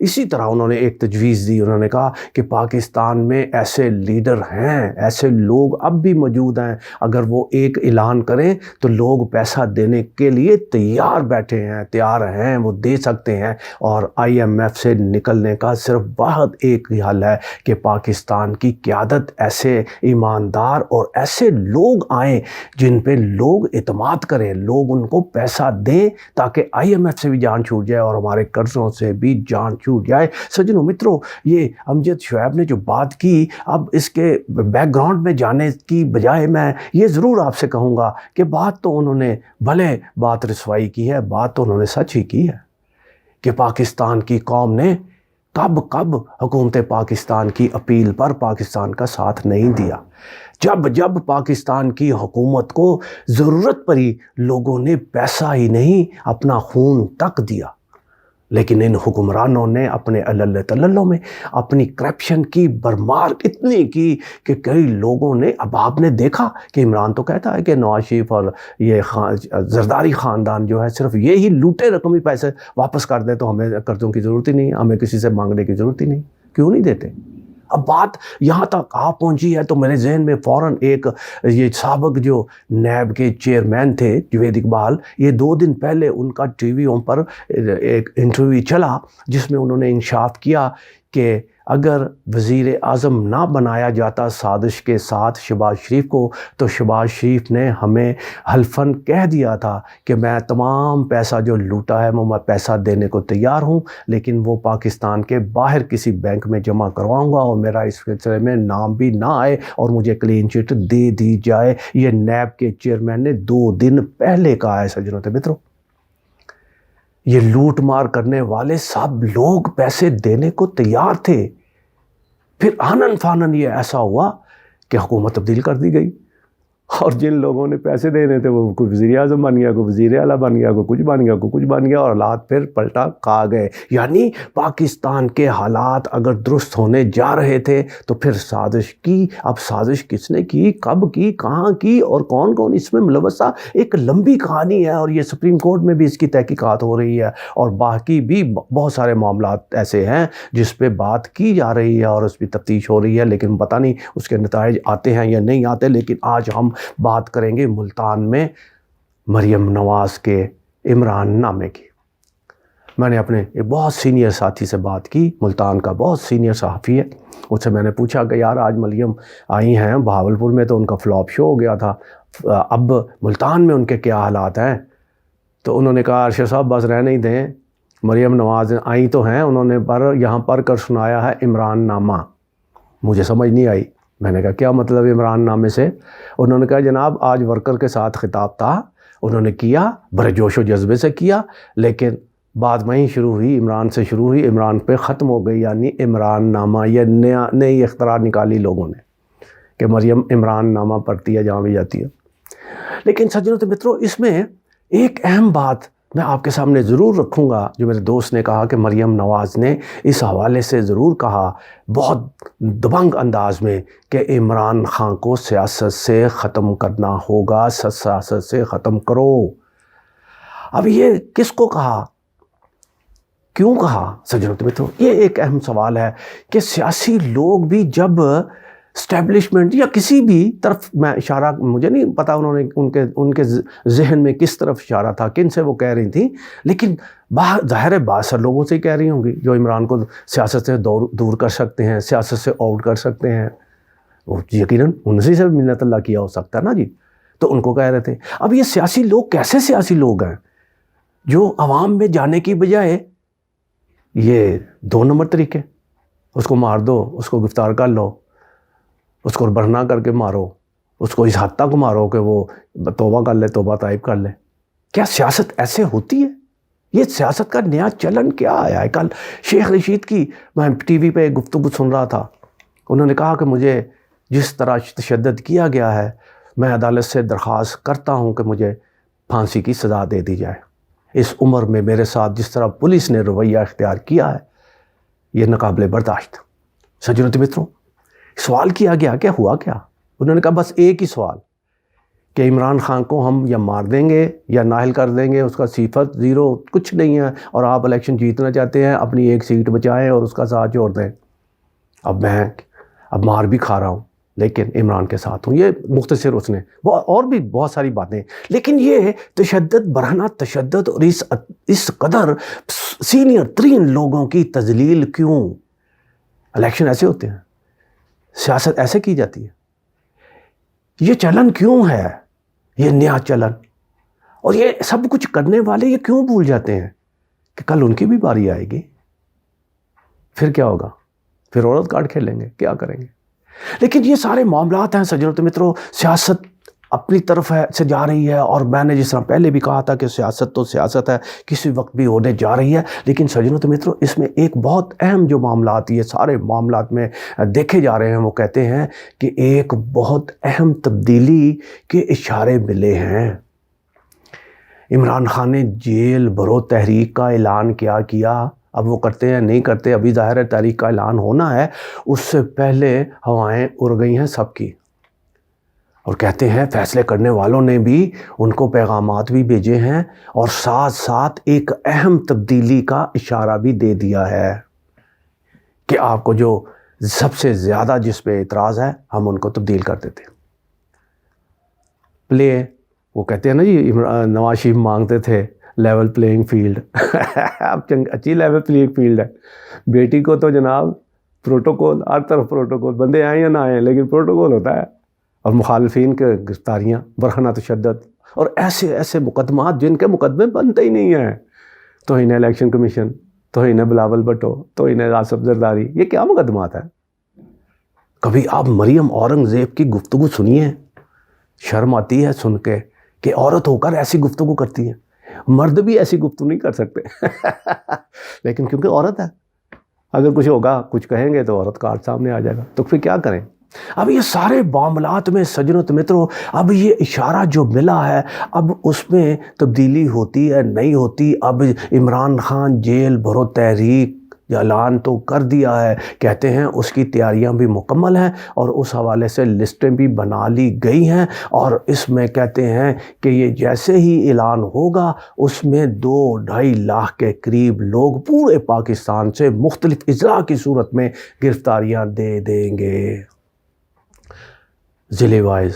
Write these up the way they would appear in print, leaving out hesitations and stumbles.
اسی طرح انہوں نے ایک تجویز دی، انہوں نے کہا کہ پاکستان میں ایسے لیڈر ہیں، ایسے لوگ اب بھی موجود ہیں، اگر وہ ایک اعلان کریں تو لوگ پیسہ دینے کے لیے تیار بیٹھے ہیں، تیار ہیں، وہ دے سکتے ہیں، اور IMF سے نکلنے کا صرف واحد ایک ہی حل ہے کہ پاکستان کی قیادت ایسے ایماندار اور ایسے لوگ آئیں جن پہ لوگ اعتماد کریں، لوگ ان کو پیسہ دیں تاکہ IMF سے بھی جان چھوٹ جائے اور ہمارے قرضوں سے بھی جان چھوٹ جائے۔ سجنوں متروں، یہ امجد شعیب نے جو بات کی، اب اس کے بیک گراؤنڈ میں جانے کی بجائے میں یہ ضرور آپ سے کہوں گا کہ بات تو انہوں نے بھلے بات رسوائی کی ہے، بات تو انہوں نے سچ ہی کی ہے کہ پاکستان کی قوم نے کب حکومت پاکستان کی اپیل پر پاکستان کا ساتھ نہیں دیا۔ جب پاکستان کی حکومت کو ضرورت پڑی، لوگوں نے پیسہ ہی نہیں اپنا خون تک دیا، لیکن ان حکمرانوں نے اپنے اللہ تللوں میں اپنی کرپشن کی برمار اتنی کی کہ کئی لوگوں نے، اب آپ نے دیکھا کہ عمران تو کہتا ہے کہ نواز شریف اور یہ زرداری خاندان جو ہے صرف یہی لوٹے رقمی پیسے واپس کر دے تو ہمیں قرضوں کی ضرورت ہی نہیں، ہمیں کسی سے مانگنے کی ضرورت ہی نہیں۔ کیوں نہیں دیتے؟ اب بات یہاں تک آپ پہنچی ہے تو میرے ذہن میں فوراً ایک یہ سابق جو نیب کے چیئرمین تھے جوید اقبال، یہ 2 دن پہلے ان کا ٹی ویوں پر ایک انٹرویو چلا جس میں انہوں نے انکشاف کیا کہ اگر وزیر اعظم نہ بنایا جاتا سازش کے ساتھ شہباز شریف کو، تو شہباز شریف نے ہمیں حلفاً کہہ دیا تھا کہ میں تمام پیسہ جو لوٹا ہے وہ میں پیسہ دینے کو تیار ہوں، لیکن وہ پاکستان کے باہر کسی بینک میں جمع کرواؤں گا اور میرا اس سلسلے میں نام بھی نہ آئے اور مجھے کلین چٹ دے دی جائے۔ یہ نیب کے چیئرمین نے 2 دن پہلے کہا ہے۔ سجنوں تے متروں، یہ لوٹ مار کرنے والے سب لوگ پیسے دینے کو تیار تھے، پھر آنن فانن یہ ایسا ہوا کہ حکومت تبدیل کر دی گئی، اور جن لوگوں نے پیسے دینے تھے وہ کوئی وزیر اعظم بن گیا، کوئی وزیر اعلیٰ بن گیا، کوئی کچھ بن گیا، کوئی کچھ بن گیا، اور حالات پھر پلٹا کھا گئے۔ یعنی پاکستان کے حالات اگر درست ہونے جا رہے تھے تو پھر سازش کی۔ اب سازش کس نے کی، کب کی، کہاں کی اور کون کون اس میں ملوث تھا، ایک لمبی کہانی ہے، اور یہ سپریم کورٹ میں بھی اس کی تحقیقات ہو رہی ہے، اور باقی بھی بہت سارے معاملات ایسے ہیں جس پہ بات کی جا رہی ہے اور اس پہ تفتیش ہو رہی ہے، لیکن پتہ نہیں اس کے نتائج آتے ہیں یا نہیں آتے۔ لیکن آج ہم بات کریں گے ملتان میں مریم نواز کے عمران نامے کی۔ میں نے اپنے ایک بہت سینئر ساتھی سے بات کی، ملتان کا بہت سینئر صحافی ہے، اس سے میں نے پوچھا کہ یار آج مریم آئی ہیں بہاولپور میں تو ان کا فلاپ شو ہو گیا تھا، اب ملتان میں ان کے کیا حالات ہیں؟ تو انہوں نے کہا ارشد صاحب بس رہنے ہی دیں، مریم نواز آئی تو ہیں، انہوں نے یہاں پڑھ کر سنایا ہے عمران نامہ۔ مجھے سمجھ نہیں آئی، میں نے کہا کیا مطلب عمران نامے سے؟ انہوں نے کہا جناب آج ورکر کے ساتھ خطاب تھا، انہوں نے کیا، بڑے جوش و جذبے سے کیا، لیکن بات وہیں شروع ہوئی، عمران سے شروع ہوئی، عمران پہ ختم ہو گئی۔ یعنی عمران نامہ یہ نئی اختراع نکالی لوگوں نے کہ مریم عمران نامہ پڑھتی ہے جہاں بھی جاتی ہے۔ لیکن سجنوں تے متروں، اس میں ایک اہم بات میں آپ کے سامنے ضرور رکھوں گا جو میرے دوست نے کہا کہ مریم نواز نے اس حوالے سے ضرور کہا بہت دبنگ انداز میں کہ عمران خان کو سیاست سے ختم کرنا ہوگا، سیاست سے ختم کرو۔ اب یہ کس کو کہا، کیوں کہا؟ سجنوں تے متروں، یہ ایک اہم سوال ہے کہ سیاسی لوگ بھی جب اسٹیبلشمنٹ یا کسی بھی طرف، میں اشارہ مجھے نہیں پتا انہوں نے ان کے ذہن میں کس طرف اشارہ تھا، کن سے وہ کہہ رہی تھیں، لیکن ظاہر ہے باثر لوگوں سے ہی کہہ رہی ہوں گی جو عمران کو سیاست سے دور کر سکتے ہیں، سیاست سے آؤٹ کر سکتے ہیں، وہ یقیناً ان سے منت اللہ کیا ہو سکتا ہے نا جی، تو ان کو کہہ رہے تھے۔ اب یہ سیاسی لوگ کیسے سیاسی لوگ ہیں جو عوام میں جانے کی بجائے یہ 2 نمبر طریقے، اس کو مار دو، اس کو گرفتار کر لو، اس کو برہنہ کر کے مارو، اس کو اس حد تک مارو کہ وہ توبہ کر لے، توبہ طائب کر لے۔ کیا سیاست ایسے ہوتی ہے؟ یہ سیاست کا نیا چلن کیا آیا ہے؟ کل شیخ رشید کی میں ٹی وی پہ گفتگو سن رہا تھا، انہوں نے کہا کہ مجھے جس طرح تشدد کیا گیا ہے، میں عدالت سے درخواست کرتا ہوں کہ مجھے پھانسی کی سزا دے دی جائے۔ اس عمر میں میرے ساتھ جس طرح پولیس نے رویہ اختیار کیا ہے یہ ناقابل برداشت۔ سجنوں تے متروں، سوال کیا گیا کہ ہوا کیا؟ انہوں نے کہا بس ایک ہی سوال کہ عمران خان کو ہم یا مار دیں گے یا نااہل کر دیں گے، اس کا صفت زیرو، کچھ نہیں ہے، اور آپ الیکشن جیتنا چاہتے ہیں، اپنی ایک سیٹ بچائیں اور اس کا ساتھ چھوڑ دیں۔ میں مار بھی کھا رہا ہوں لیکن عمران کے ساتھ ہوں۔ یہ مختصر اس نے اور بھی بہت ساری باتیں، لیکن یہ تشدد، برہنہ تشدد اور اس قدر سینئر ترین لوگوں کی تذلیل کیوں؟ الیکشن ایسے ہوتے ہیں، سیاست ایسے کی جاتی ہے، یہ چلن کیوں ہے؟ یہ نیا چلن، اور یہ سب کچھ کرنے والے یہ کیوں بھول جاتے ہیں کہ کل ان کی بھی باری آئے گی، پھر کیا ہوگا؟ پھر عورت کارڈ کھیلیں گے، کیا کریں گے؟ لیکن یہ سارے معاملات ہیں سجنوں تو متروں، سیاست اپنی طرف سے جا رہی ہے، اور میں نے جس طرح پہلے بھی کہا تھا کہ سیاست تو سیاست ہے، کسی وقت بھی ہونے جا رہی ہے، لیکن سجنوں تو متروں اس میں ایک بہت اہم جو معاملات یہ سارے معاملات میں دیکھے جا رہے ہیں، وہ کہتے ہیں کہ ایک بہت اہم تبدیلی کے اشارے ملے ہیں۔ عمران خان نے جیل بھرو تحریک کا اعلان کیا، اب وہ کرتے ہیں نہیں کرتے، ابھی ظاہر ہے تحریک کا اعلان ہونا ہے، اس سے پہلے ہوائیں اڑ گئی ہیں سب کی، اور کہتے ہیں فیصلے کرنے والوں نے بھی ان کو پیغامات بھی بھیجے ہیں، اور ساتھ ساتھ ایک اہم تبدیلی کا اشارہ بھی دے دیا ہے کہ آپ کو جو سب سے زیادہ جس پہ اعتراض ہے ہم ان کو تبدیل کر دیتے ہیں۔ پلے، وہ کہتے ہیں نا جی، نواز شریف مانگتے تھے لیول پلینگ فیلڈ، اب اچھی لیول پلینگ فیلڈ ہے۔ بیٹی کو تو جناب پروٹوکول، ہر طرف پروٹوکول، بندے آئیں یا نہ آئیں لیکن پروٹوکول ہوتا ہے، اور مخالفین کے گرفتاریاں، برہنہ تشدد، اور ایسے مقدمات جن کے مقدمے بنتے ہی نہیں ہیں، توہین الیکشن کمیشن، توہین بلاول بھٹو، توہین آصف زرداری، یہ کیا مقدمات ہیں؟ کبھی آپ مریم اورنگزیب کی گفتگو سنیے، شرم آتی ہے سن کے کہ عورت ہو کر ایسی گفتگو کرتی ہے۔ مرد بھی ایسی گفتگو نہیں کر سکتے لیکن کیونکہ عورت ہے، اگر کچھ ہوگا، کچھ کہیں گے تو عورت کارڈ سامنے آ جائے گا، تو پھر کیا کریں؟ اب یہ سارے معاملات میں سجنوں متروں، اب یہ اشارہ جو ملا ہے، اب اس میں تبدیلی ہوتی ہے نہیں ہوتی؟ اب عمران خان جیل بھرو تحریک اعلان تو کر دیا ہے، کہتے ہیں اس کی تیاریاں بھی مکمل ہیں، اور اس حوالے سے لسٹیں بھی بنا لی گئی ہیں، اور اس میں کہتے ہیں کہ یہ جیسے ہی اعلان ہوگا اس میں 2-2.5 لاکھ کے قریب لوگ پورے پاکستان سے مختلف اضلاع کی صورت میں گرفتاریاں دے دیں گے، ضلع وائز،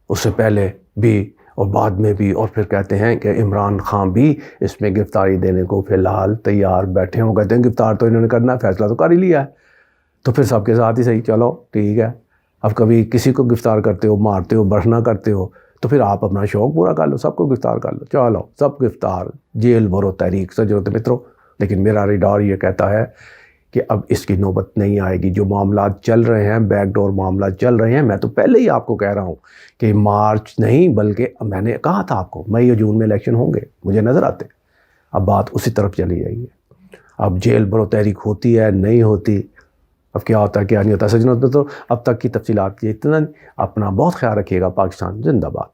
اس سے پہلے بھی اور بعد میں بھی، اور پھر کہتے ہیں کہ عمران خان بھی اس میں گرفتاری دینے کو فی الحال تیار بیٹھے ہوں، کہتے ہیں گرفتار تو انہوں نے کرنا ہے، فیصلہ تو کر ہی لیا ہے، تو پھر سب کے ساتھ ہی صحیح، چلو ٹھیک ہے، اب کبھی کسی کو گرفتار کرتے ہو، مارتے ہو، برہنہ کرتے ہو، تو پھر آپ اپنا شوق پورا کر لو، سب کو گرفتار کر لو، چلو سب گرفتار، جیل بھرو تحریک سجنوں متروں۔ لیکن میرا ریڈار یہ کہتا ہے کہ اب اس کی نوبت نہیں آئے گی، جو معاملات چل رہے ہیں، بیک ڈور معاملات چل رہے ہیں، میں تو پہلے ہی آپ کو کہہ رہا ہوں کہ مارچ نہیں بلکہ میں نے کہا تھا آپ کو مئی یا جون میں الیکشن ہوں گے، مجھے نظر آتے، اب بات اسی طرف چلی جائے گی، اب جیل بھرو تحریک ہوتی ہے نہیں ہوتی، اب کیا ہوتا ہے کیا نہیں ہوتا، سجنوں تو اب تک کی تفصیلات یہ اتنا، اپنا بہت خیال رکھیے گا، پاکستان زندہ باد۔